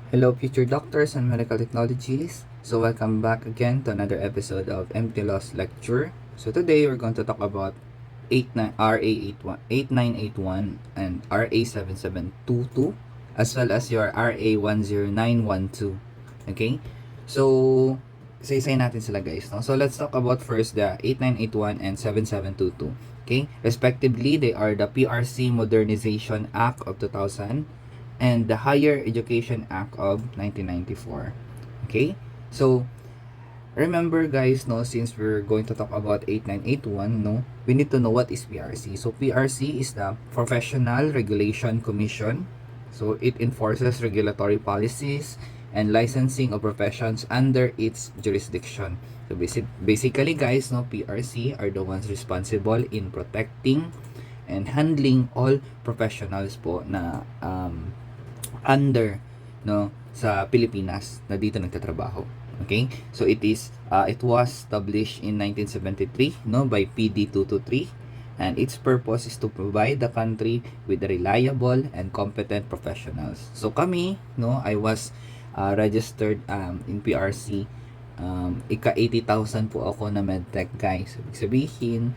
Hello, future doctors and medical technologies. So, welcome back again to another episode of MT Loss Lecture. So, today we're going to talk about 89, RA 8981 and RA 7722 as well as your RA 10912. Okay? So, isa-isay natin sila guys. No? So, let's talk about first the 8981 and 7722. Okay? Respectively, they are the PRC Modernization Act of 2000 and the Higher Education Act of 1994. Okay? So, remember guys, no, since we're going to talk about 8981, no, we need to know what is PRC. So, PRC is the Professional Regulation Commission. So, it enforces regulatory policies and licensing of professions under its jurisdiction. So, basically guys, no, PRC are the ones responsible in protecting and handling all professionals po na under no sa Pilipinas na dito nagtatrabaho. Okay? So it was established in 1973 no by PD 223 and its purpose is to provide the country with reliable and competent professionals. So kami no I was registered in PRC ika 80,000 po ako na medtech guys. Ibig sabihin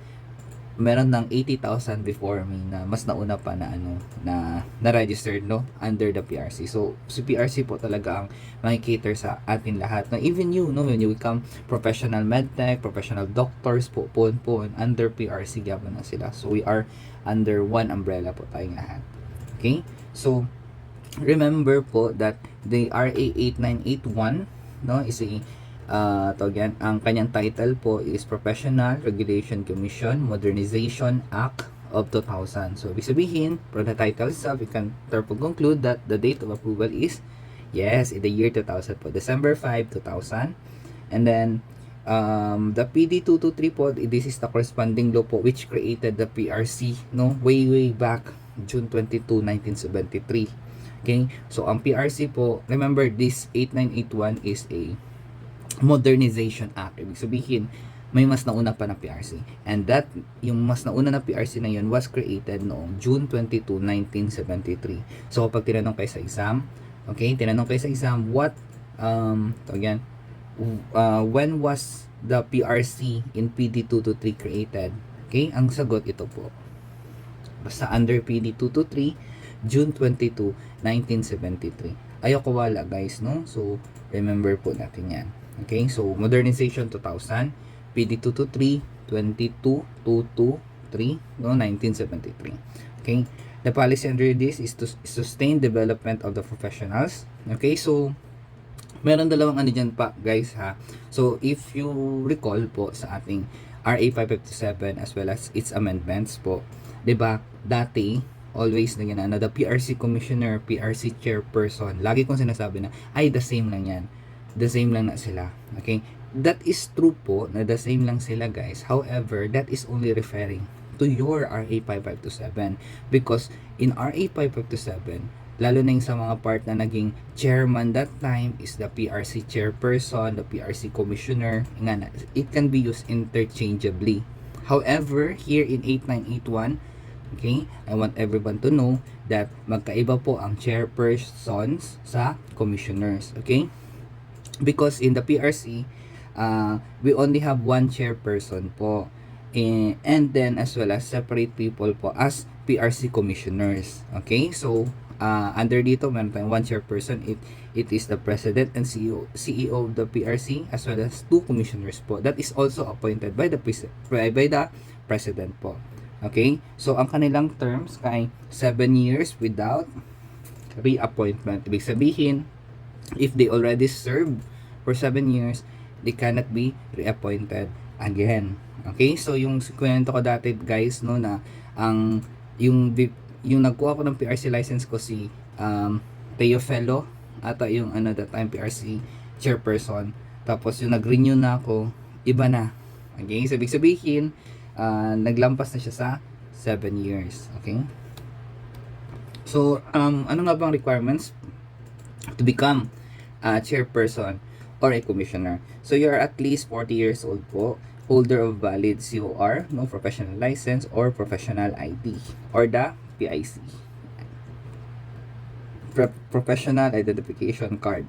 meron ng 80,000 before me na mas nauna pa na na-registered no under the PRC. So si PRC po talaga ang makikater sa atin lahat. No, even you no when you become professional medtech, professional doctors po under PRC gyapon na sila. So we are under one umbrella po tayong lahat. Okay? So remember po that the RA 8981 no is a again, ang kanyang title po is Professional Regulation Commission Modernization Act of 2000. So, ibig sabihin, from the title itself, we can therefore conclude that the date of approval is, yes, in the year 2000 po, December 5, 2000. And then, the PD 223 po, this is the corresponding law po which created the PRC, no, way back June 22, 1973. Okay, so ang PRC po, remember this 8981 is a Modernization Act. Ibig sabihin, may mas nauna pa na PRC. And that, yung mas nauna na PRC na yun was created noong June 22, 1973. So, kapag tinanong kayo sa exam, okay, tinanong kayo sa exam, when was the PRC in PD 223 created? Okay, ang sagot ito po. Basta under PD 223, June 22, 1973. Ayoko wala guys, no? So, remember po natin yan. Okay, so Modernization 2000, PD 223, 22223, no, 1973. Okay, the policy under this is to sustain development of the professionals. Okay, so meron dalawang ano dyan pa guys ha. So if you recall po sa ating RA 557 as well as its amendments po, 'di ba? Dati always na yan na the PRC commissioner, PRC chairperson, lagi kong sinasabi na ay the same lang yan. The same lang na sila. Okay? That is true po na the same lang sila guys. However, that is only referring to your RA 5527 because in RA 5527, lalo na yung sa mga part na naging chairman that time is the PRC chairperson, the PRC commissioner. It can be used interchangeably. However, here in 8981, okay, I want everyone to know that magkaiba po ang chairpersons sa commissioners. Okay? Because in the PRC, we only have one chairperson po. And then as well as separate people po as PRC commissioners. Okay? So, under dito, meron tayong one chairperson. It is the president and CEO of the PRC as well as two commissioners po. That is also appointed by the president po. Okay? So, ang kanilang terms ay 7 years without reappointment. Ibig sabihin, if they already served for 7 years, they cannot be reappointed again. Okay? So, yung kwento ko dati, guys, no, na yung nagkuha ko ng PRC license ko si Teo Fellow, ata yung that time PRC chairperson. Tapos, yung nag-renew na ako, iba na. Okay? So, ibig sabihin, naglampas na siya sa 7 years. Okay? So, ano nga bang requirements to become a chairperson or a commissioner? So you're at least 40 years old po, holder of valid COR, no professional license or professional ID or the PIC. Professional Identification Card.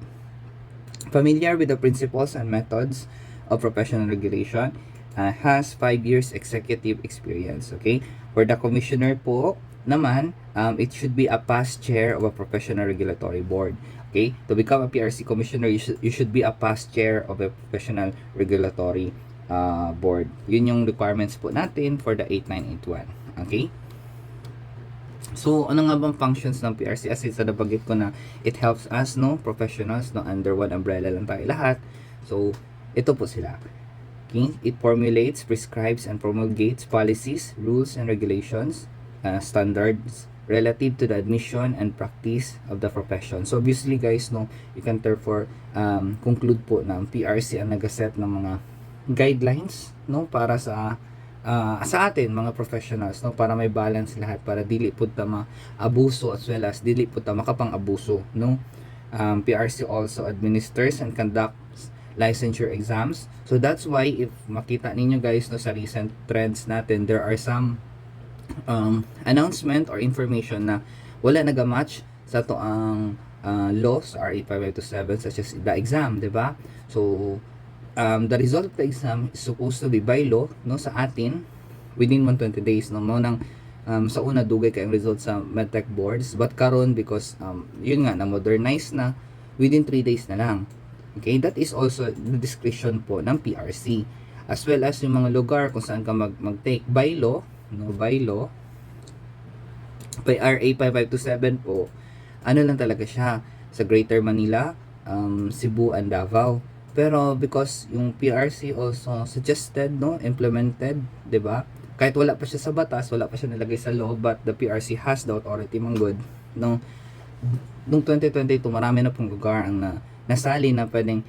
Familiar with the principles and methods of professional regulation, has 5 years executive experience. Okay? For the commissioner po naman, it should be a past chair of a professional regulatory board. Okay? To become a PRC commissioner, you should be a past chair of a professional regulatory board. Yun yung requirements po natin for the 8981. Okay? So, ano nga bang functions ng PRC? As sa nabanggit ko na it helps us, no, professionals, no, under one umbrella lang tayo lahat. So, ito po sila. Okay? It formulates, prescribes, and promulgates policies, rules, and regulations, standards relative to the admission and practice of the profession. So, obviously, guys, no, you can therefore conclude po na ang PRC ang nag-set ng mga guidelines, no, para sa atin mga professionals, no, para may balance lahat, para dili pud ta ma-abuso as well as dili pud ta makapang-abuso, no. PRC also administers and conducts licensure exams. So that's why if makita ninyo guys, no, sa recent trends natin, there are some announcement or information na wala nagamatch sa to ang laws RA 5527 such as the exam, di ba? So the result of the exam is supposed to be by law, no, sa atin within 120 days, no, mo nang sa una dugay kay ang result sa medtech boards, but karon because yun nga na modernize na, within 3 days na lang. Okay, that is also the discretion po ng PRC, as well as yung mga lugar kung saan ka mag-take by law, no, by law by RA 5527 po. Ano lang talaga siya sa Greater Manila, Cebu and Davao. Pero because yung PRC also suggested, no, implemented, 'di ba? Kahit wala pa siya sa batas, wala pa siya nilagay sa law, but the PRC has the authority manggod, no. Noong 2022, marami na pong lugar ang nasali na pwedeng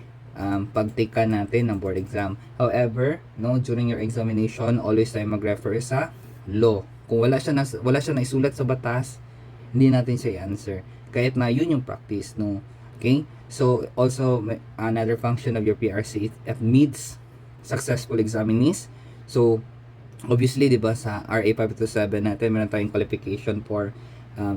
pag-take natin ng board exam. However, no, during your examination, always tayo mag-refer sa law. Kung wala siya na isulat sa batas, hindi natin siya i-answer. Kahit na yun yung practice, no. Okay? So, also, another function of your PRC, it admits successful examinees. So, obviously, di ba, sa RA 527 natin, meron tayong qualification for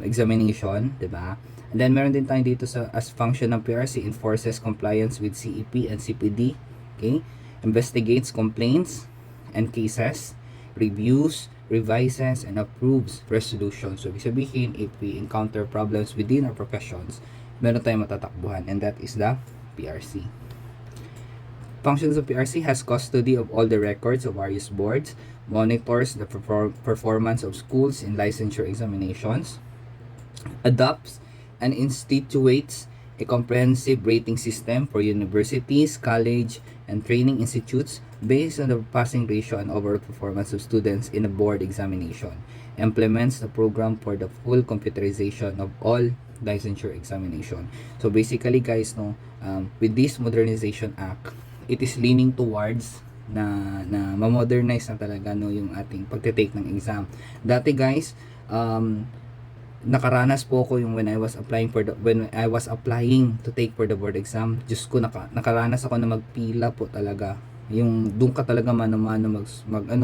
examination, di ba? And then, meron din tayo dito sa as function ng PRC, enforces compliance with CEP and CPD. Okay? Investigates complaints and cases, reviews, revises, and approves resolutions. So, ibig sabihin, if we encounter problems within our professions, meron tayong matatakbuhan, and that is the PRC. Functions of PRC: has custody of all the records of various boards, monitors the performance of schools in licensure examinations, adopts and institutes a comprehensive rating system for universities, college, and training institutes based on the passing ratio and overall performance of students in a board examination, implements the program for the full computerization of all licensure examination. So basically guys, no, with this modernization act, it is leaning towards na ma-modernize na talaga, no, yung ating pagte-take ng exam. Dati guys, nakaranas po ako yung when I was applying to take for the board exam. Diyos ko, nakaranas ako na magpila po talaga. Yung doon ka talaga mano-mano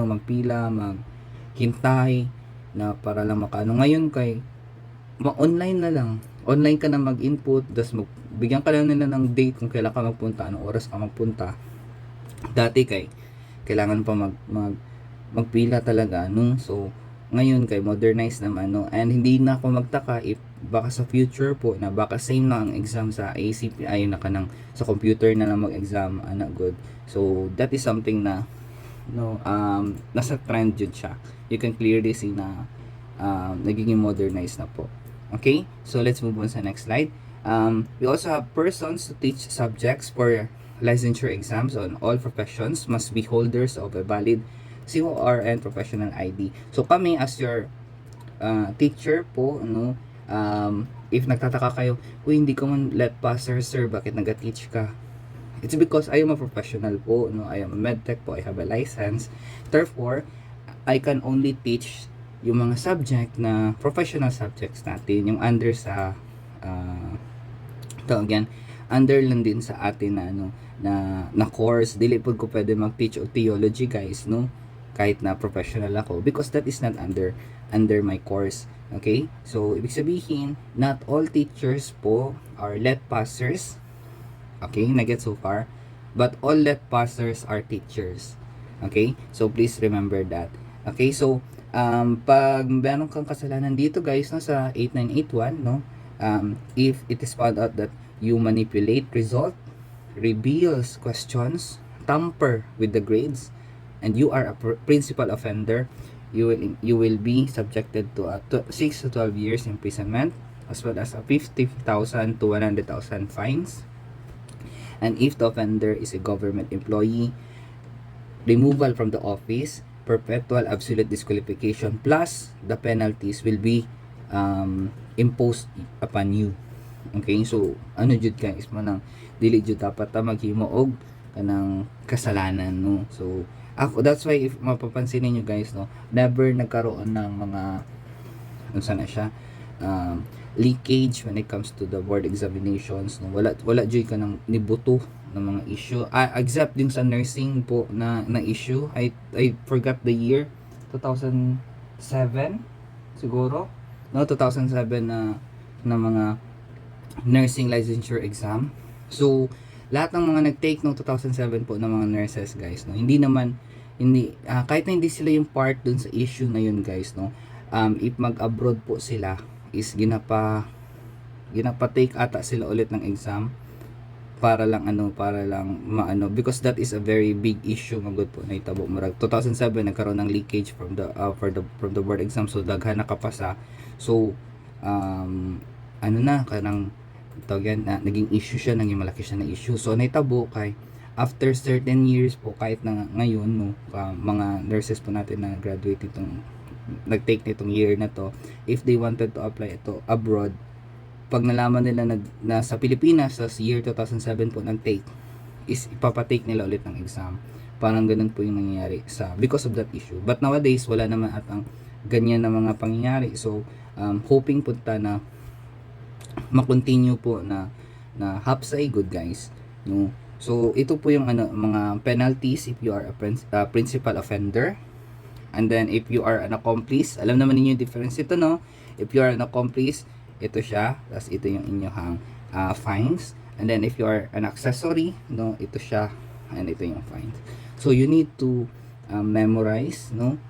magpila, maghintay na para lang makano. Ngayon kay online na lang. Online ka na mag-input, tas bigyan ka lang nila ng date kung kailan ka magpunta, anong oras ka magpunta. Dati kailangan pa magpila talaga, no? So, ngayon kay modernize naman, no? And hindi na ako magtaka if baka sa future po na baka same na ang exam sa ACPI na kanang sa computer na lang mag-exam, good. So, that is something na no, nasa trend yun siya. You can clearly see na nagiging modernized na po. Okay, so let's move on sa next slide. We also have persons to teach subjects for licensure exams on all professions must be holders of a valid COR and professional ID. So kami as your teacher po, no, if nagtataka kayo, hindi ko man let pass sir, bakit nag-teach ka? It's because I am a professional po, no, I am a medtech po, I have a license. Therefore, I can only teach yung mga subject na professional subjects natin, yung under sa under lang din sa atin na na course. Dili po ko pwede mag-teach o theology guys, no, kahit na professional ako, because that is not under under my course. Okay? So, ibig sabihin, not all teachers po are let passers. Okay? Na-get so far? But all let passers are teachers. Okay? So, please remember that. Okay? So, pag meron kang kasalanan dito guys, no, sa 8981, no, if it is found out that you manipulate result, reveals questions, tamper with the grades, and you are a principal offender, you will be subjected to a 6 to 12 years imprisonment, as well as a 50,000 to 100,000 fines. And if the offender is a government employee, removal from the office, perpetual absolute disqualification, plus the penalties will be imposed upon you. Okay, so ano jud guys mo nang dili jud dapat ta maghimo og kanang kasalanan, no. So ako, that's why if mapapansin niyo guys, no, never nagkaroon ng mga unsa na siya, leakage when it comes to the board examinations, no. Wala jud ka nang nibuto ng mga issue, except din sa nursing po na issue. I forgot the year, 2007 siguro, no, 2007 na mga nursing licensure exam. So lahat ng mga nag-take no 2007 po ng mga nurses guys, no, hindi kahit na hindi sila yung part dun sa issue na yun guys, no, if mag-abroad po sila is ginapa take ata sila ulit ng exam para lang maano, because that is a very big issue magud po na itabo. Murag 2007 nagkaroon ng leakage from the board exam, so daghan nakapasa. So ano na kanang tawag na naging issue siya, naging malaki siya na issue. So naitabo kay after certain years po, kahit na ngayon, no, mga nurses po natin na graduate itong nag-take nitong year na to, if they wanted to apply ito abroad, pag nalaman nila na sa Pilipinas sa year 2007 po nag-take, is ipapatake nila ulit ng exam. Parang ganun po yung nangyayari because of that issue. But nowadays wala naman atang ganyan na mga pangyayari. So hoping punta na ma-continue po na hapsay good guys, no. So ito po yung mga penalties if you are a principal offender. And then if you are an accomplice, alam naman niyo yung difference ito, no. If you are an accomplice, ito siya, tapos ito yung inyong fines. And then if you are an accessory, no, ito siya, and ito yung fines. So you need to memorize, no,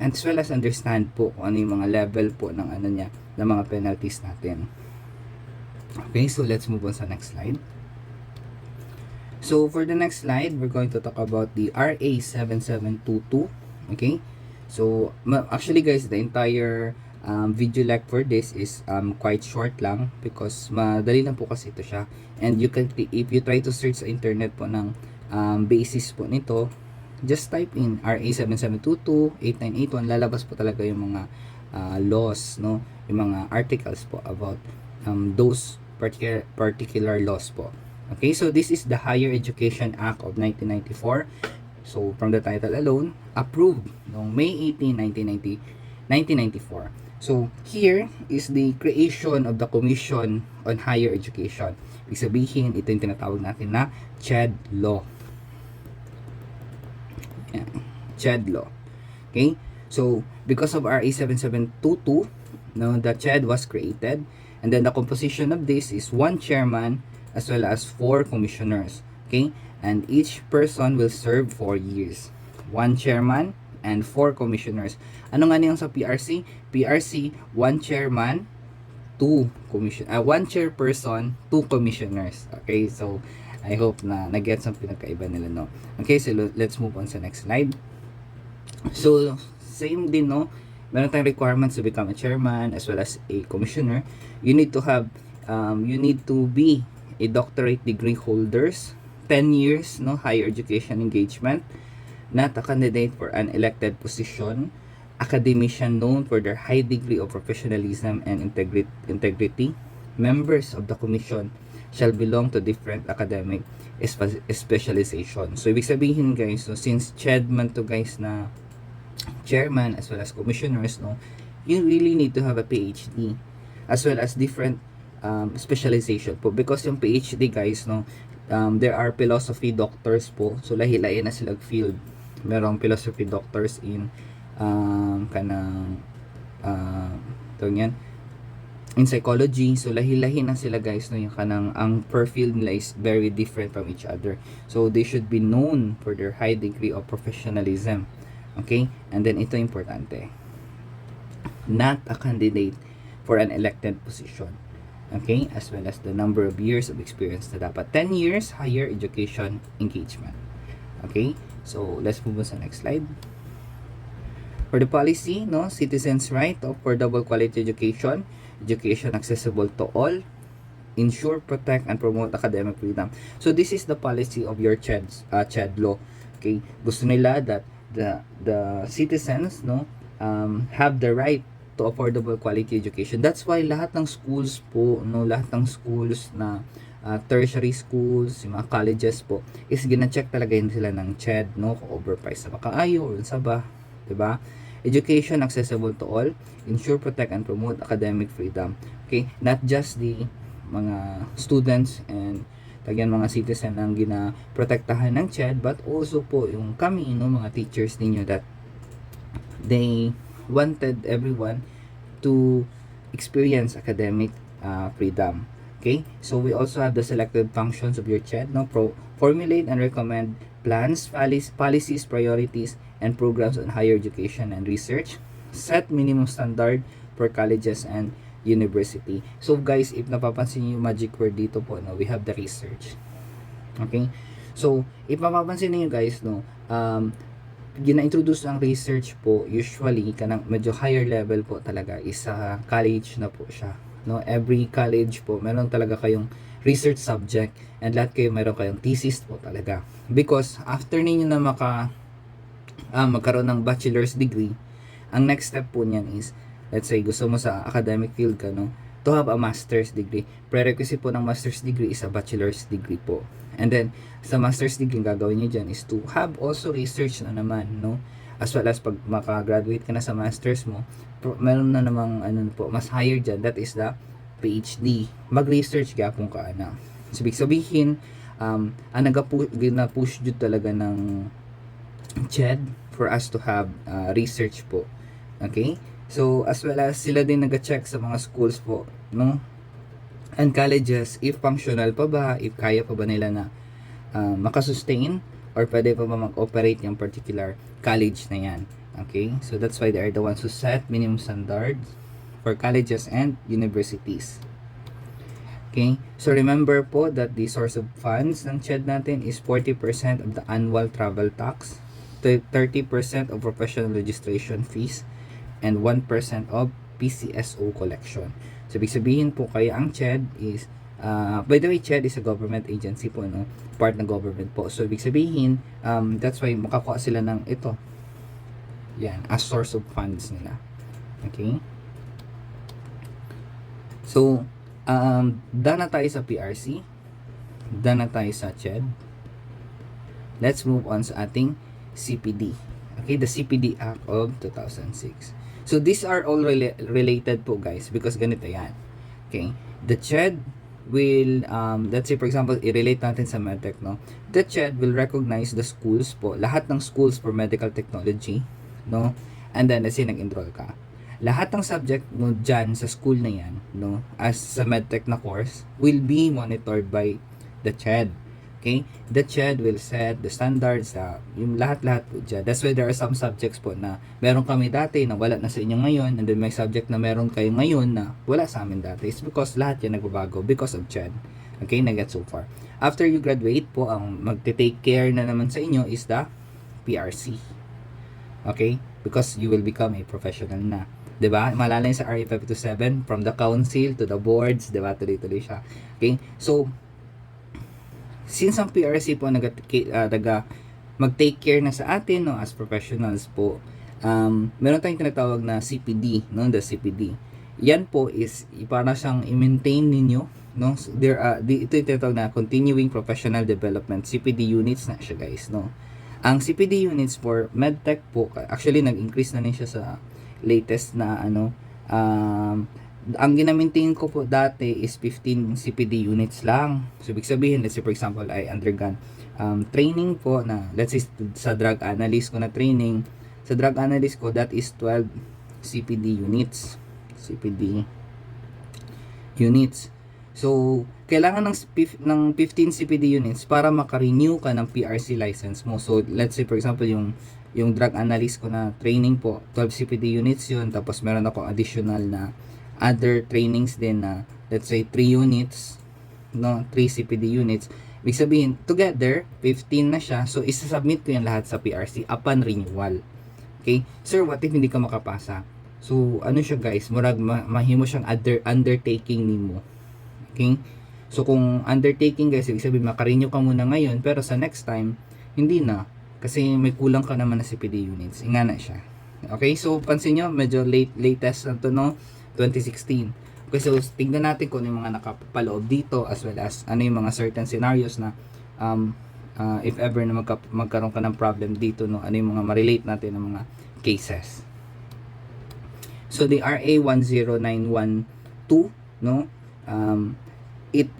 as well as understand po kung ano yung mga level po ng ng mga penalties natin. Okay, so let's move on sa next slide. So for the next slide, we're going to talk about the RA 7722. Okay, so actually guys, the entire video lec for this is quite short lang, because madali lang po kasi ito siya. And you can, if you try to search sa internet po ng basis po nito, just type in RA 7722, 8981, lalabas po talaga yung mga laws, no, yung mga articles po about those particular laws po. Okay, so this is the Higher Education Act of 1994. So from the title alone, approved noong May 18, 1994. So here is the creation of the Commission on Higher Education. Ibig sabihin, ito yung tinatawag natin na CHED Law. Yeah, CHED Law. Okay, so because of RA 7722, no, the CHED was created. And then the composition of this is 1 chairman as well as 4 commissioners. Okay? And each person will serve 4 years. 1 chairman and 4 commissioners. Ano nga niyan sa PRC? PRC, 1 chairman, 2 1 chairperson, 2 commissioners. Okay? So, I hope na nag-get ang pinagkaiba nila, no? Okay, so let's move on sa next slide. So, same din, no? Meron tayong requirements to become a chairman as well as a commissioner. You need to have you need to be a doctorate degree holders, 10 years, no, higher education engagement, not a candidate for an elected position, academician known for their high degree of professionalism and integrity. Members of the commission shall belong to different academic specialization. So ibig sabihin guys, so since CHED man to guys na chairman as well as commissioners, no, you really need to have a PhD as well as different specialization po, because yung PhD guys, no, there are philosophy doctors po, so lahi-lahi na sila field. Merong philosophy doctors in kanang uh, yan, in psychology. So lahi-lahi na sila guys, no, yung kanang ang profile nila is very different from each other. So they should be known for their high degree of professionalism. Okay, and then ito importante, not a candidate for an elected position. Okay, as well as the number of years of experience na dapat 10 years higher education engagement. Okay, so let's move on sa next slide. For the policy, no, citizens' right to affordable quality education, education accessible to all, ensure, protect, and promote academic freedom. So this is the policy of your CHED law. Okay, gusto nila that the citizens, no, have the right to affordable quality education. That's why lahat ng schools po, no, lahat ng schools na tertiary schools, yung mga colleges po, is gina-check talaga yun sila ng CHED, no, kung overpriced na ba kaayo or sa ba, 'di ba? Education accessible to all, ensure, protect, and promote academic freedom. Okay, not just the mga students and tagayan mga citizen ang ginaprotektahan ng CHED, but also po yung kami, no, mga teachers ninyo, that they wanted everyone to experience academic freedom. Okay, so we also have the selected functions of your CHED, no, formulate and recommend plans, policies, priorities, and programs on higher education and research, set minimum standard for colleges and university. So guys, if napapansin niyo yung magic word dito po, no, we have the research. Okay, so if mapapansin niyo guys, no, gina-introduce ang research po usually kanang medyo higher level po talaga is sa college na po siya, no. Every college po meron talaga kayong research subject, and lahat kayo meron kayong thesis po talaga, because after ninyo na magkaroon ng bachelor's degree, ang next step po niyan is, let's say gusto mo sa academic field ka, no, to have a master's degree. Prerequisite po ng master's degree is a bachelor's degree po. And then sa master's degree, gagawin niyo dyan is to have also research na naman, no, as well as pag maka-graduate ka na sa master's mo, meron na namang ano po, mas higher dyan, that is the PhD. Mag-research gapon ka na. So ibig sabihin, ang na-push dito talaga ng CHED for us to have research po. Okay, so as well as sila din nag-check sa mga schools po, no, and colleges, if functional pa ba, if kaya pa ba nila na makasustain, or pwede pa ba mag-operate yung particular college na yan. Okay, so that's why they are the ones who set minimum standards for colleges and universities. Okay, so remember po that the source of funds ng CHED natin is 40% of the annual travel tax, 30% of professional registration fees, and 1% of PCSO collection. So ibig sabihin po, kaya ang CHED is by the way, CHED is a government agency po, no, part ng government po. So ibig sabihin, that's why makakuha sila ng ito, yan, as source of funds nila. Okay, so done na tayo sa PRC, done na tayo sa CHED. Let's move on sa ating CPD. Okay, the CPD Act of 2006. So these are all related po guys, because ganito yan. Okay, the CHED will, let's say for example, i-relate natin sa medtech, no. The CHED will recognize the schools po, lahat ng schools for medical technology, no. And then let's say nag-enroll ka, lahat ng subject mo dyan sa school na yan, no, as sa medtech na course, will be monitored by the CHED. Okay, the CHED will set the standards, yung lahat-lahat po dyan. That's why there are some subjects po na meron kami dati na wala na sa inyo ngayon, and then may subject na meron kayo ngayon na wala sa amin dati. It's because lahat yan nagbabago because of CHED. Okay, na-get so far. After you graduate po, ang magte-take care na naman sa inyo is the PRC. Okay, because you will become a professional na. 'Di ba? Maalala niyo sa RA 527, from the council to the boards, 'di ba? Tuloy-tuloy siya. Okay? So since ang PRC po mag-take care na sa atin, no, as professionals po, meron tayong tinatawag na CPD, no, the CPD. Yan po is para siyang i-maintain ninyo, no. Ito yung tinatawag na continuing professional development, CPD units na siya guys, no. Ang CPD units for medtech po, actually nag-increase na rin siya sa latest na ang ginamaintain ko po dati is 15 CPD units lang. So ibig sabihin, let's say for example, I undergone training po na, let's say sa drug analyst ko na training, sa drug analyst ko, that is 12 CPD units. CPD units. So, kailangan ng 15 CPD units para maka-renew ka ng PRC license mo. So, let's say for example, yung drug analyst ko na training po, 12 CPD units yun. Tapos, meron ako additional na other trainings din na, let's say, 3 units, no? 3 CPD units. Ibig sabihin, together, 15 na siya. So, isa-submit ko yan lahat sa PRC upon renewal. Okay? Sir, what if hindi ka makapasa? So, ano siya guys? Murag, mahimo siyang undertaking nimo. Okay? So, kung undertaking guys, ibig sabihin, makarenew ka muna ngayon, pero sa next time, hindi na. Kasi may kulang ka naman na CPD units. Inga na siya. Okay? So, pansin nyo, medyo latest na to, no? 2016. Okay, so tingnan natin kung ano yung mga nakapaloob dito, as well as ano yung mga certain scenarios na if ever na magkaroon ka ng problem dito, no, ano yung mga ma-relate natin ng mga cases. So the RA 10912, no, it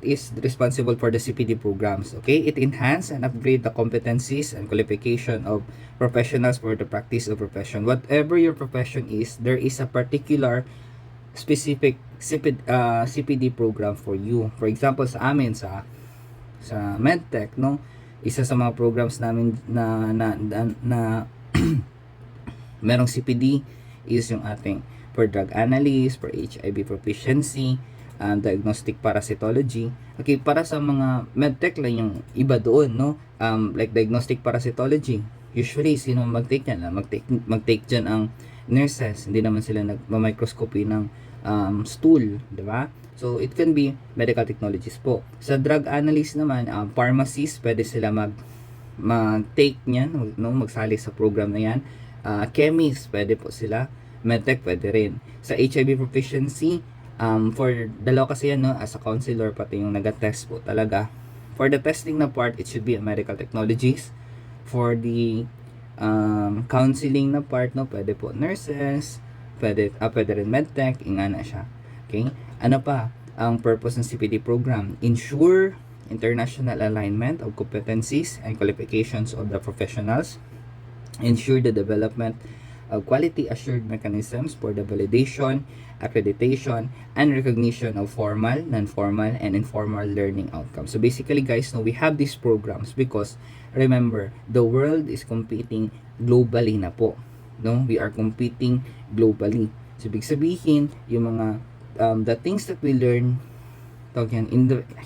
is responsible for the CPD programs. Okay, it enhance and upgrade the competencies and qualification of professionals for the practice of profession. Whatever your profession is, there is a particular specific CPD program for you. For example, sa amin sa MedTech, no, isa sa mga programs namin na merong CPD is yung ating for drug analysis, for HIV proficiency, diagnostic parasitology. Okay, para sa mga MedTech lang yung iba doon, no, like diagnostic parasitology, usually sino mag-take yan? Mag-take dyan ang nurses, hindi naman sila nag-microscopy ng stool, di ba? So, it can be medical technologies po. Sa drug analyst naman, pharmacists, pwede sila mag-take niyan, no, magsali sa program na yan. Chemists, pwede po sila. MedTech, pwede rin. Sa HIV proficiency, for dalawa kasi yan, no, as a counselor, pati yung nag-test po talaga. For the testing na part, it should be a medical technologies. For the counseling na part, no, pwede po nurses, pwede rin medtech, inga na siya. Okay? Ano pa ang purpose ng CPD program? Ensure international alignment of competencies and qualifications of the professionals. Ensure the development of quality assured mechanisms for the validation, accreditation, and recognition of formal, non-formal, and informal learning outcomes. So basically guys, no, we have these programs because remember, the world is competing globally na po. No, we are competing globally. So ibig sabihin, yung mga the things that we learn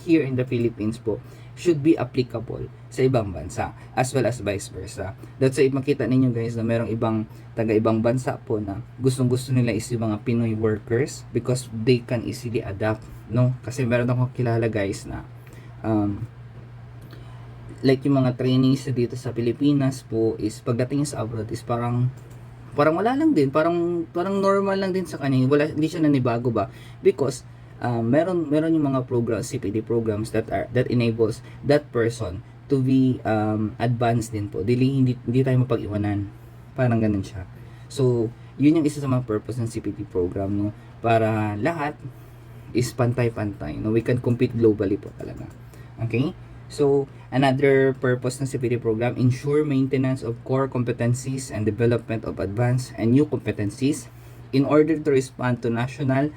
here in the Philippines po should be applicable sa ibang bansa as well as vice versa. That's why makita ninyo guys na merong taga-ibang bansa po na gustong-gusto nila is yung mga Pinoy workers because they can easily adapt, no? Kasi meron akong kilala guys na like yung mga trainees dito sa Pilipinas po is pagdating sa abroad is parang wala lang din, parang normal lang din sa kanya, hindi siya nanibago ba because meron yung mga CPD programs that enables that person to be advanced din po. Hindi tayo mapag-iwanan, parang ganun siya. So yun yung isa sa mga purpose ng CPD program, no, para lahat is pantay-pantay, no, we can compete globally po talaga. Okay. So, another purpose ng CPD program, ensure maintenance of core competencies and development of advanced and new competencies in order to respond to national,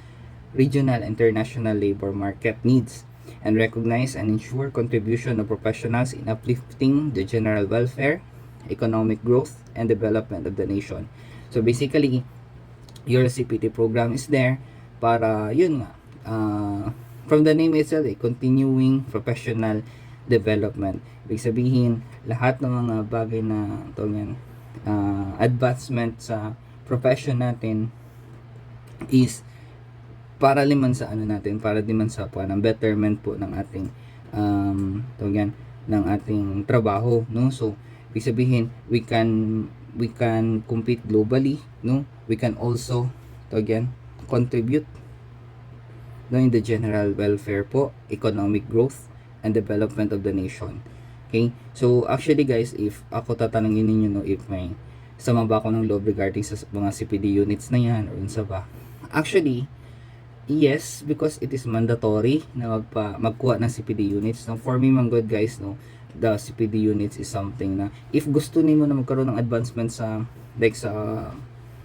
regional, and international labor market needs and recognize and ensure contribution of professionals in uplifting the general welfare, economic growth, and development of the nation. So, basically, your CPD program is there para, yun nga, from the name itself, continuing professional development. Ibig sabihin, lahat ng mga bagay na advancement sa profession natin is para liman sa para liman sa ng betterment po ng ating ng ating trabaho, no? So, ibig sabihin, we can compete globally, no? We can also contribute, no, in the general welfare po, economic growth, and development of the nation. Okay? So, actually guys, if ako tatanungin ninyo, no, if may sama ba ako ng loob regarding sa mga CPD units na yan or unsa ba? Actually, yes, because it is mandatory na magkuha ng CPD units. No, for me, man good guys, no, the CPD units is something na if gusto nimo na magkaroon ng advancement sa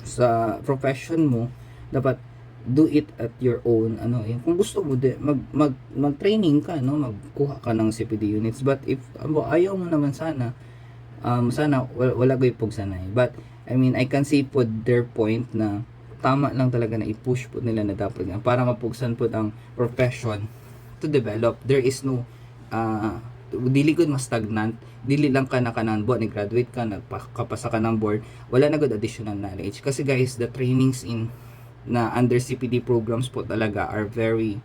sa profession mo, dapat do it at your own kung gusto mo mag-training ka, magkuha ka ng CPD units. But if ayaw mo naman sana, sana wala gay pug sanay. But I mean, I can see po their point na tama lang talaga na i-push po nila na dapat nga para mapugsan po ang profession to develop. There is no dili gud mas stagnant, dili lang ka na kanang buwan ni graduate ka, nagpakapasa ka ng board, wala na gud additional knowledge. Kasi guys, the trainings in na under CPD programs po talaga are very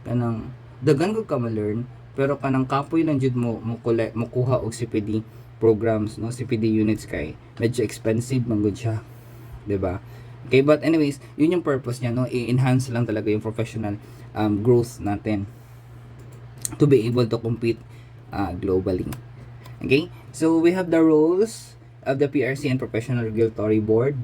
kanang daghan gud ka ma-learn, pero kanang kapoy lang jud mo kuha og CPD programs, CPD units, kay medyo expensive man gud siya, 'di ba? Okay, but anyways, yun yung purpose niya, i-enhance lang talaga yung professional growth natin to be able to compete globally. Okay, so we have the roles of the PRC and Professional Regulatory Board,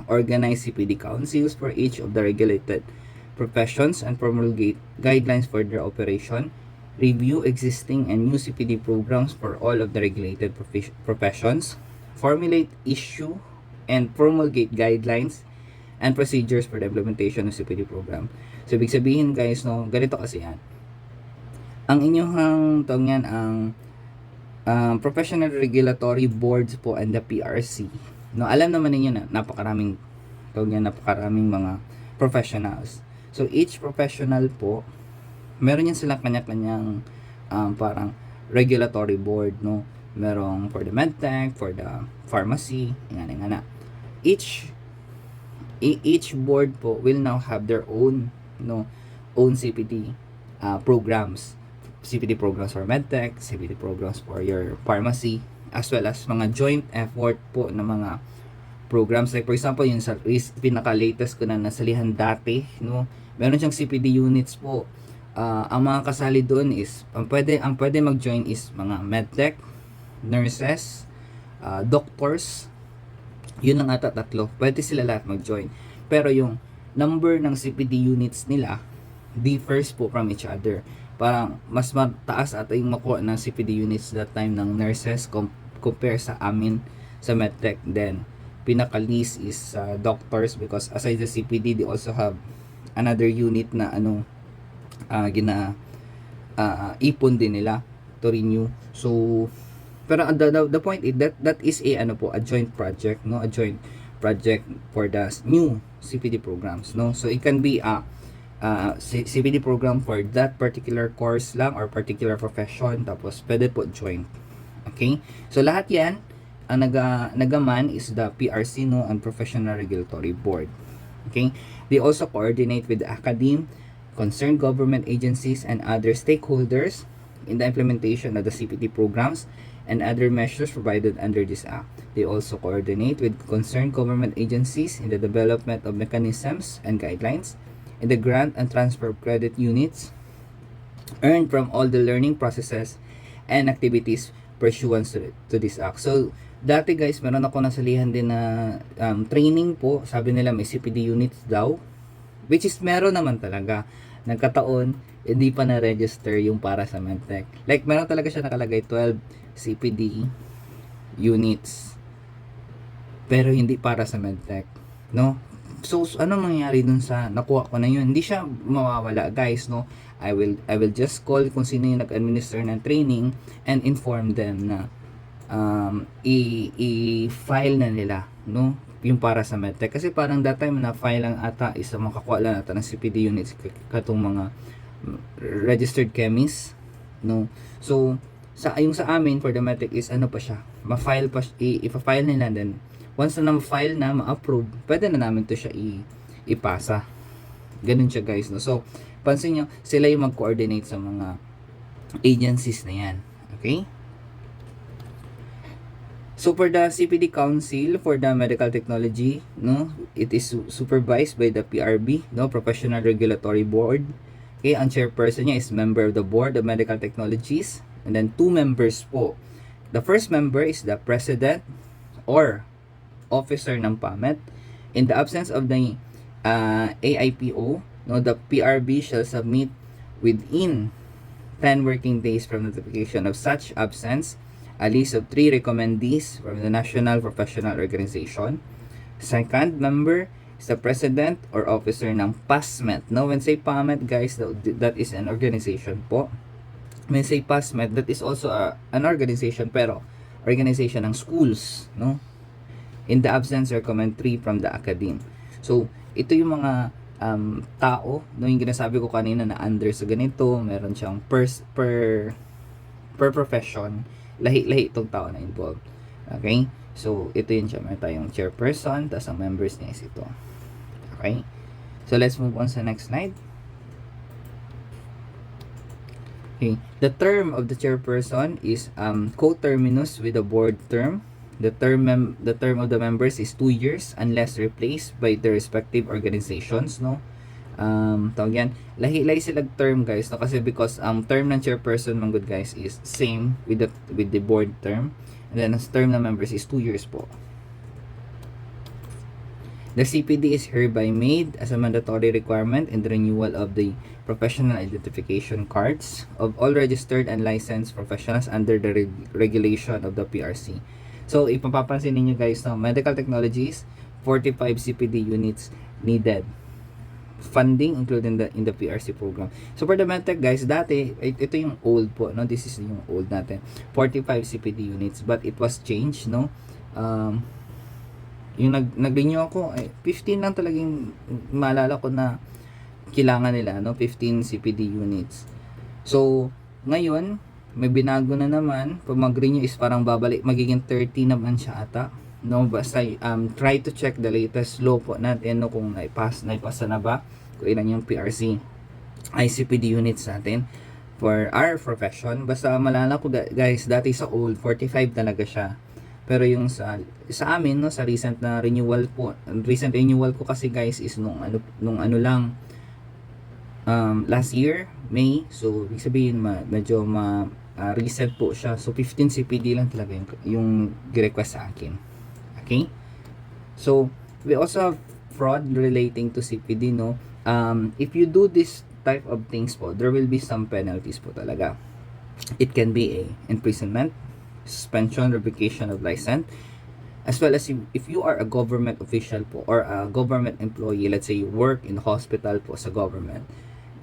organize CPD councils for each of the regulated professions and promulgate guidelines for their operation, review existing and new CPD programs for all of the regulated professions, formulate, issue, and promulgate guidelines and procedures for the implementation of CPD program. So, ibig sabihin guys, ganito kasi yan. Ang inyong tawag yan, ang professional regulatory boards po and the PRC. Alam naman ninyo na napakaraming mga professionals. So, each professional po, meron yan silang kanya-kanyang parang regulatory board, merong for the medtech, for the pharmacy, nga. Each board po will now have their own CPD programs. CPD programs for medtech, CPD programs for your pharmacy, as well as mga joint effort po ng mga programs. Like for example, yung sa pinaka-latest ko na nasalihan dati, meron siyang CPD units po. Ang mga kasali doon is, ang pwede mag-join is mga medtech, nurses, doctors, yun lang ata tatlo. Pwede sila lahat mag-join. Pero yung number ng CPD units nila differs po from each other. Parang mas mataas ata yung makuha ng CPD units that time ng nurses compare sa amin sa medtech. Then pinaka-least is doctors, because aside the CPD, they also have another unit na ipon din nila to renew. So pero the point is that is a joint project, a joint project for the new CPD programs, so it can be a CPD program for that particular course lang or particular profession, tapos pwede po joint. Okay, so lahat yan ang nagaman is the PRC, and Professional Regulatory Board. Okay, they also coordinate with the academe, concerned government agencies, and other stakeholders in the implementation of the CPD programs and other measures provided under this act. They also coordinate with concerned government agencies in the development of mechanisms and guidelines in the grant and transfer of credit units earned from all the learning processes and activities pursuant to this act. So, dati guys, meron ako nasalihan din na training po. Sabi nila may CPD units daw, which is meron naman talaga. Nagkataon, hindi pa na-register yung para sa medtech. Like, meron talaga siya nakalagay 12 CPD units, pero hindi para sa medtech, So, ano mangyayari dun sa nakuha ko na yun? Hindi siya mawawala, guys, I will just call kung sino yung nag-administer ng training and inform them na i-file na nila, yung para sa medtech. Kasi parang that time na file lang ata is makakuha lang ata ng CPD units katong mga registered chemists, So, yung sa amin for the medtech is pa siya, ma-file pa, ipa-file nila, then once na ma-file na, ma-approve, pwede na namin to siya ipasa. Ganun siya, guys, So, pansin nyo, sila yung mag-coordinate sa mga agencies na yan. Okay? So, for the CPD Council for the Medical Technology, it is supervised by the PRB, Professional Regulatory Board. Okay, ang chairperson niya is member of the Board of Medical Technologies, and then 2 members po. The first member is the president or officer ng PAMET. In the absence of the AIPO, the PRB shall submit within 10 working days from notification of such absence a list of 3 recommendees from the National Professional Organization Second member is the president or officer ng PASMET. No, when say PASMET guys, that is an organization po. When say PASMET, that is also an organization, pero organization ng schools, no? In the absence, recommend 3 from the academe. So, ito yung mga tao, no, yung ginasabi ko kanina na under sa ganito, meron siyang per profession, lahi-lahi itong tao na involved. Okay? So, ito yun siya. Meron tayong chairperson, tapos ang members niya is ito. Okay? So, let's move on sa next slide. Okay. The term of the chairperson is coterminous with the board term. The term of the members is 2 years unless replaced by the respective organizations, no? Tawag yan, lahi-lahi sila term guys, no? Kasi because term ng chairperson man good guys is same with the board term, and then ang term ng members is 2 years po. The CPD is hereby made as a mandatory requirement in the renewal of the professional identification cards of all registered and licensed professionals under the regulation of the PRC. So, ipapapansin ninyo guys, no, medical technologies, 45 CPD units needed. Funding included in the PRC program. So, for the medtech guys, dati, ito yung old po, no? This is yung old natin. 45 CPD units, but it was changed, no? Yung nag-renew ako, 15 lang talagang maalala ko na kailangan nila, no? 15 CPD units. So, ngayon, may binago na naman. Pag mag-renew is parang babalik, magiging 30 naman siya ata. No, basta try to check the latest law po natin, no, kung naipasa na ba, kung ilan yung PRC ICPD units natin for our profession. Basta malala ko guys, dati sa old 45 talaga siya. Pero yung sa amin, no, sa recent renewal ko kasi guys is nung ano lang last year, May. So, ibig sabihin medyo recent po siya. So, 15 CPD lang talaga yung request sa akin. Okay? So, we also have fraud relating to CPD, no? If you do this type of things po, there will be some penalties po talaga. It can be a imprisonment, suspension, revocation of license, as well as if you are a government official po or a government employee, let's say you work in the hospital po sa government,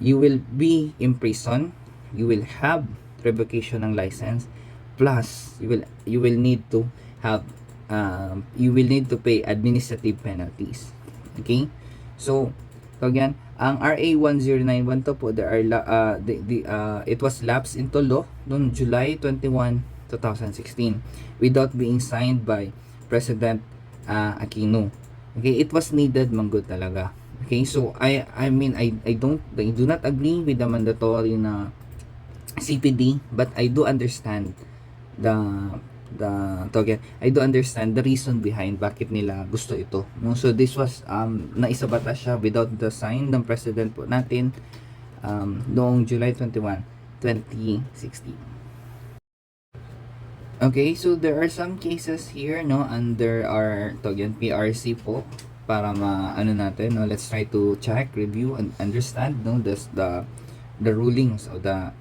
you will be imprisoned, you will have revocation ng license, plus you will need to have you will need to pay administrative penalties. Okay? So, again, ang RA 1091 to po, there are it was lapsed into law noong July 21, 2016 without being signed by President Aquino. Okay, it was needed manggod talaga. Okay, so I do not agree with the mandatory na CPD, but I do understand I do understand the reason behind bakit nila gusto ito, no? So this was naisabata siya without the sign ng president po natin noong July 21, 2016. Okay, so there are some cases here, no, under our PRC po, para natin, no, let's try to check, review, and understand, no, the rulings of the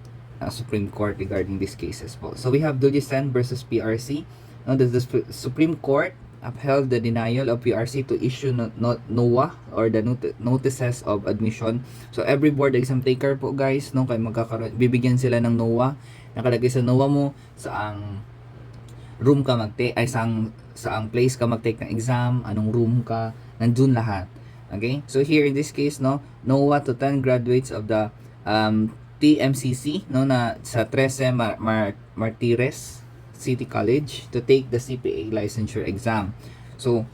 Supreme Court regarding these cases po. So we have Dulisan versus PRC. No, the Supreme Court upheld the denial of PRC to issue NOA or the notices of admission. So every board exam taker po guys, no, kay bibigyan sila ng NOA. Nakalagay sa NOA mo saang room ka saang place ka mag-take ng exam, anong room ka, nandun lahat. Okay? So here in this case, no, NOA to 10 graduates of the TMCC, no, na sa 13 Martires City College to take the CPA licensure exam. So,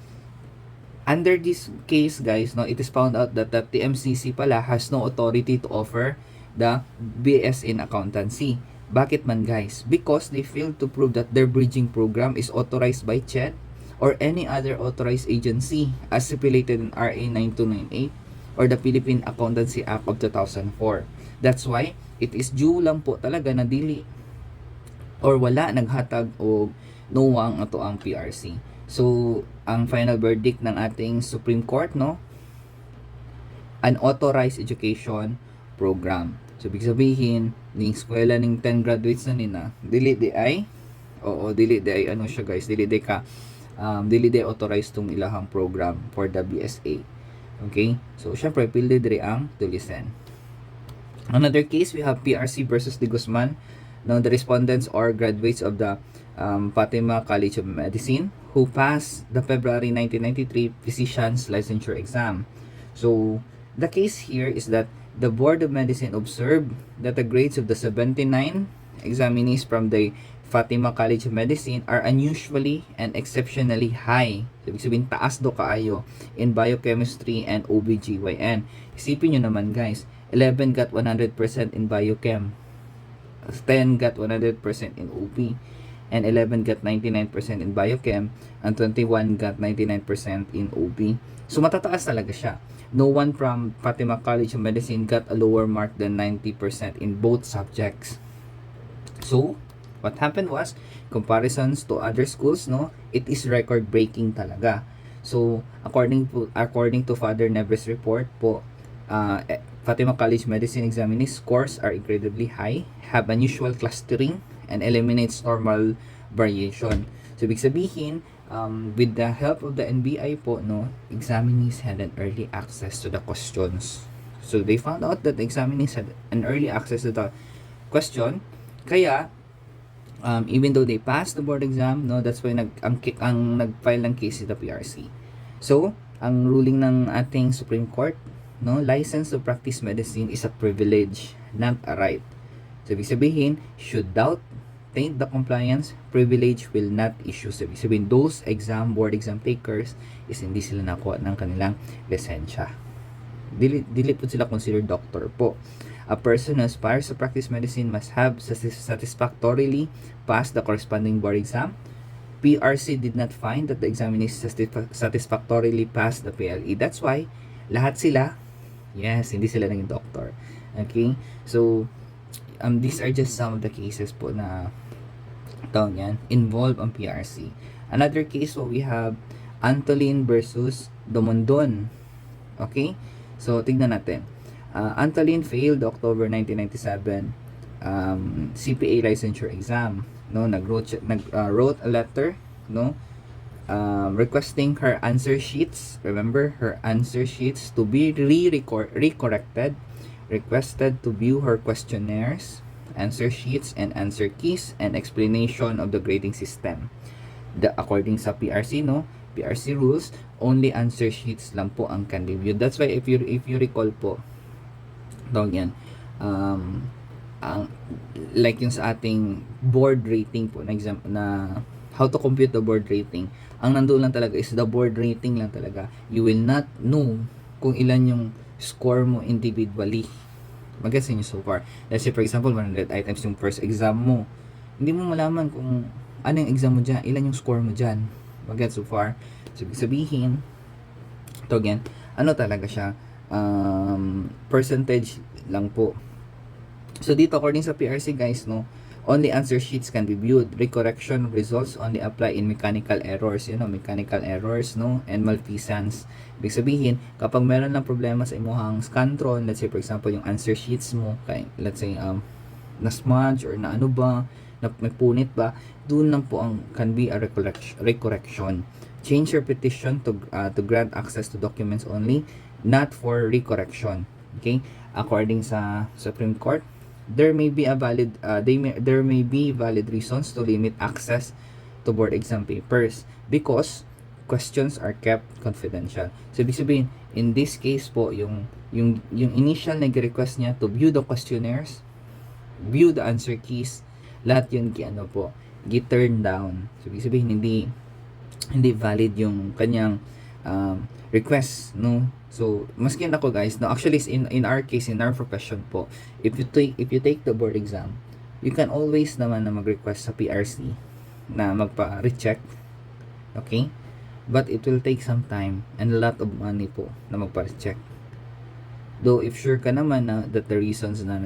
under this case, guys, no, it is found out that the TMCC pala has no authority to offer the BS in accountancy. Bakit man, guys? Because they failed to prove that their bridging program is authorized by CHED or any other authorized agency as stipulated in RA 9298 or the Philippine Accountancy Act of 2004. That's why it is due lang po talaga na dili or wala naghatag o NOA ato ang PRC. So, ang final verdict ng ating Supreme Court, no, unauthorized education program. So, ibig sabihin, ng eskwela ng 10 graduates na nina, dili di ay, ano siya guys, dili di ka dili day authorized tong ilahang program for the BSA. Okay? So, syempre, pilde dire ang to listen. Another case, we have PRC versus De Guzman. Now, the respondents are graduates of the Fatima College of Medicine who passed the February 1993 physician's licensure exam. So, the case here is that the Board of Medicine observed that the grades of the 79 examinees from the Fatima College of Medicine are unusually and exceptionally high. So, ibig sabihin, taas do kaayo in biochemistry and OBGYN. Isipin nyo naman guys, 11 got 100% in biochem, 10 got 100% in OB, and 11 got 99% in biochem, and 21 got 99% in OB. So matataas talaga siya. No one from Fatima College of Medicine got a lower mark than 90% in both subjects. So, what happened was, comparisons to other schools, no, it is record-breaking talaga. So, according to Father Neves' report po, Fatima College Medicine examinees scores are incredibly high, have unusual clustering, and eliminates normal variation. So, ibig sabihin, with the help of the NBI po, no, examinees had an early access to the questions. So, they found out that the examinees had an early access to the question, kaya, even though they passed the board exam, no, that's why ang nag-file ng case si the PRC. So, ang ruling ng ating Supreme Court, no, license to practice medicine is a privilege, not a right. So, ibig sabihin, should doubt taint the compliance, privilege will not issue. So, ibig sabihin, those board exam takers is hindi sila nakuha ng kanilang lisensya. Dili po sila considered doctor po. A person who aspires to practice medicine must have satisfactorily passed the corresponding board exam. PRC did not find that the examinee satisfactorily passed the PLE. That's why, lahat sila, yes, hindi sila naging doctor. Okay? So, these are just some of the cases po na involve ang PRC. Another case po, we have Antolin versus Domondon. Okay? So, tignan natin. Antolin failed October 1997 CPA licensure exam. No, wrote a letter, no, requesting her answer sheets. Remember, her answer sheets to be recorrected. Requested to view her questionnaires, answer sheets, and answer keys, and explanation of the grading system. According sa PRC, no, PRC rules, only answer sheets lang po ang can be viewed. That's why if you recall po, yan, like yung sa ating board rating po na exam, na how to compute the board rating, ang nandoon lang talaga is the board rating lang talaga. You will not know kung ilan yung score mo individually. Mag-guess nyo so far. Let's say for example 100 items yung first exam mo, hindi mo malaman kung ano yung exam mo dyan, ilan yung score mo dyan. Mag-guess so far. So sabihin ito again, ano talaga siya, percentage lang po. So dito according sa PRC guys, no, only answer sheets can be viewed. Recorrection results only apply in mechanical errors, mechanical errors, no, and malfeasance. Ibig sabihin, kapag meron ng problema sa imuhang scantron, let's say for example yung answer sheets mo, kay let's say na smudge or na ano ba, na may punit ba, doon lang po ang can be a recorrection. Change your petition to grant access to documents only, not for recorrection. Okay? According sa Supreme Court, there may be valid reasons to limit access to board exam papers because questions are kept confidential. So ibig sabihin, in this case po, yung initial nag-request niya to view the questionnaires, view the answer keys, lahat yun gi-turn down. So ibig sabihin, hindi valid yung kanyang request, no. So maski ako guys, no, actually in our case, in our profession po, if you take the board exam, you can always naman na mag-request sa PRC na magpa-recheck. Okay, but it will take some time and a lot of money po na magpa-recheck. Though if sure ka naman na that the reasons na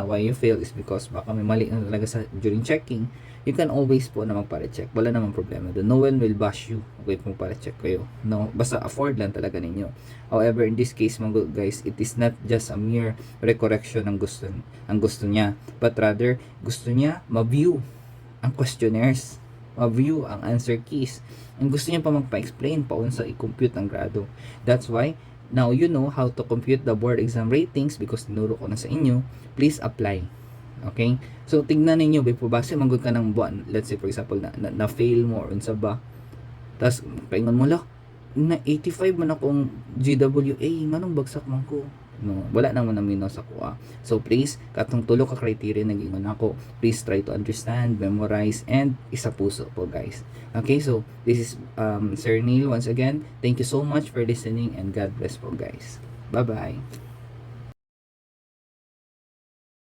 why you fail is because baka may mali na talaga during checking, you can always po na magpa-recheck. Wala namang problema doon. No one will bash you kung magpa-recheck kayo. No, basta afford lang talaga ninyo. However, in this case mga guys, it is not just a mere recorrection ang gusto niya, but rather gusto niya ma-view ang questionnaires. view ang answer keys. And gusto niya pa magpa-explain paun sa i-compute ang grado. That's why, now you know how to compute the board exam ratings because tinuro ko na sa inyo. Please apply. Okay? So, tignan ninyo, before base manggod ka ng buwan. Let's say, for example, na-fail mo or unsa ba. Tapos, paingon mo, na 85 man akong GWA, manong bagsak man ko. No, wala naman na minaw sa kuha. So please, katong tulo ka criteria nag-ingon ako. Please try to understand, memorize, and isa puso po guys. Okay, so this is Sir Neil once again. Thank you so much for listening and God bless po guys. Bye-bye.